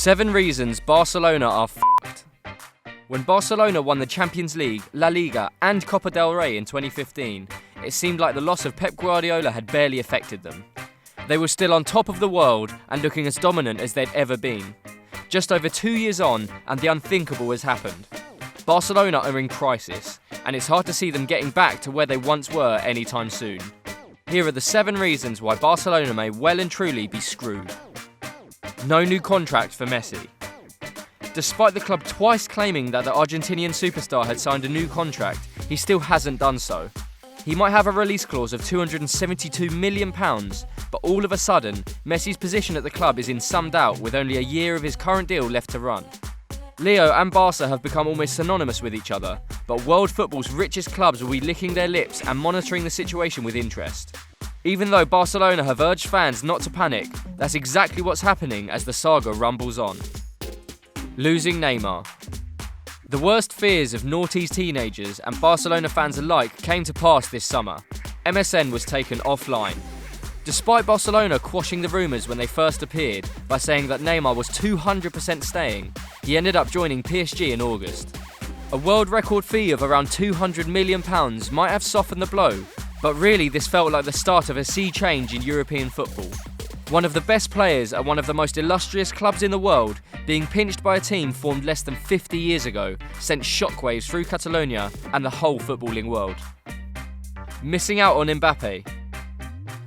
7 reasons Barcelona are f***ed. When Barcelona won the Champions League, La Liga and Copa del Rey in 2015, it seemed like the loss of Pep Guardiola had barely affected them. They were still on top of the world and looking as dominant as they'd ever been. Just over 2 years on, and the unthinkable has happened. Barcelona are in crisis, and it's hard to see them getting back to where they once were anytime soon. Here are the 7 reasons why Barcelona may well and truly be screwed. No new contract for Messi. Despite the club twice claiming that the Argentinian superstar had signed a new contract, he still hasn't done so. He might have a release clause of £272 million, but all of a sudden, Messi's position at the club is in some doubt with only a year of his current deal left to run. Leo and Barca have become almost synonymous with each other, but world football's richest clubs will be licking their lips and monitoring the situation with interest. Even though Barcelona have urged fans not to panic, that's exactly what's happening as the saga rumbles on. Losing Neymar. The worst fears of noughties teenagers and Barcelona fans alike came to pass this summer. MSN was taken offline. Despite Barcelona quashing the rumours when they first appeared by saying that Neymar was 200% staying, he ended up joining PSG in August. A world record fee of around £200 million might have softened the blow, but really this felt like the start of a sea change in European football. One of the best players at one of the most illustrious clubs in the world, being pinched by a team formed less than 50 years ago, sent shockwaves through Catalonia and the whole footballing world. Missing out on Mbappe.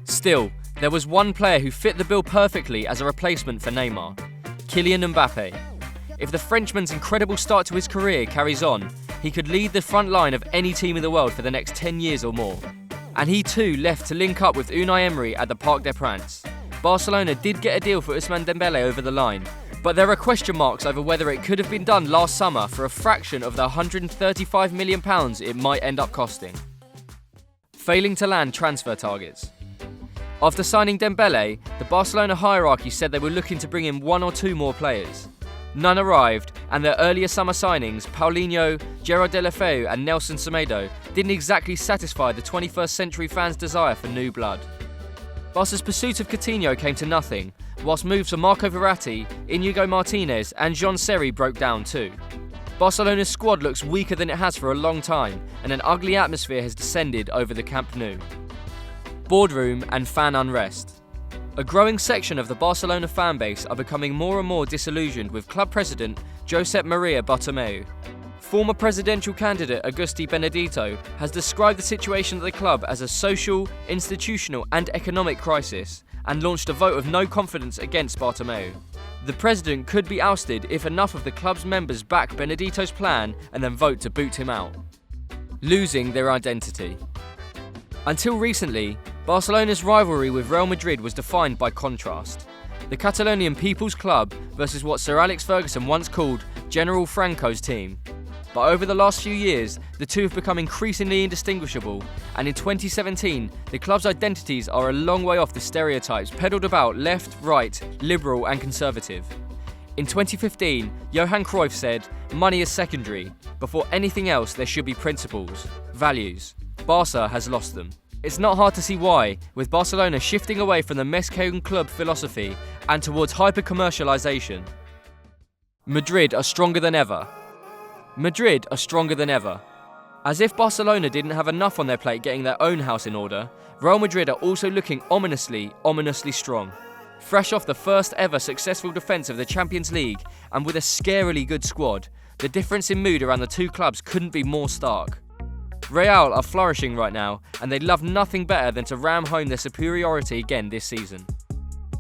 Still, there was one player who fit the bill perfectly as a replacement for Neymar, Kylian Mbappe. If the Frenchman's incredible start to his career carries on, he could lead the front line of any team in the world for the next 10 years or more. And he too left to link up with Unai Emery at the Parc des Princes. Barcelona did get a deal for Ousmane Dembele over the line, but there are question marks over whether it could have been done last summer for a fraction of the £135 million it might end up costing. Failing to land transfer targets. After signing Dembele, the Barcelona hierarchy said they were looking to bring in 1 or 2 more players. None arrived, and their earlier summer signings, Paulinho, Gerard Deulofeu and Nelson Semedo, didn't exactly satisfy the 21st century fans' desire for new blood. Barca's pursuit of Coutinho came to nothing, whilst moves for Marco Verratti, Inigo Martinez and Jean Seri broke down too. Barcelona's squad looks weaker than it has for a long time, and an ugly atmosphere has descended over the Camp Nou. Boardroom and fan unrest. A growing section of the Barcelona fanbase are becoming more and more disillusioned with club president Josep Maria Bartomeu. Former presidential candidate Agustí Benedito has described the situation at the club as a social, institutional and economic crisis and launched a vote of no confidence against Bartomeu. The president could be ousted if enough of the club's members back Benedito's plan and then vote to boot him out. Losing their identity. Until recently, Barcelona's rivalry with Real Madrid was defined by contrast. The Catalonian People's Club versus what Sir Alex Ferguson once called General Franco's team. But over the last few years, the two have become increasingly indistinguishable, and in 2017, the club's identities are a long way off the stereotypes peddled about left, right, liberal and conservative. In 2015, Johan Cruyff said, "Money is secondary. Before anything else, there should be principles, values." Barca has lost them. It's not hard to see why, with Barcelona shifting away from the Mezcon Club philosophy and towards hyper-commercialisation. Madrid are stronger than ever. Madrid are stronger than ever. As if Barcelona didn't have enough on their plate getting their own house in order, Real Madrid are also looking ominously strong. Fresh off the first ever successful defence of the Champions League and with a scarily good squad, the difference in mood around the two clubs couldn't be more stark. Real are flourishing right now, and they'd love nothing better than to ram home their superiority again this season.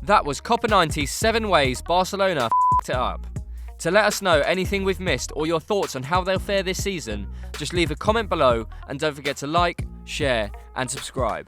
That was Copper 90's 7 ways Barcelona f***ed it up. To let us know anything we've missed or your thoughts on how they'll fare this season, just leave a comment below and don't forget to like, share and subscribe.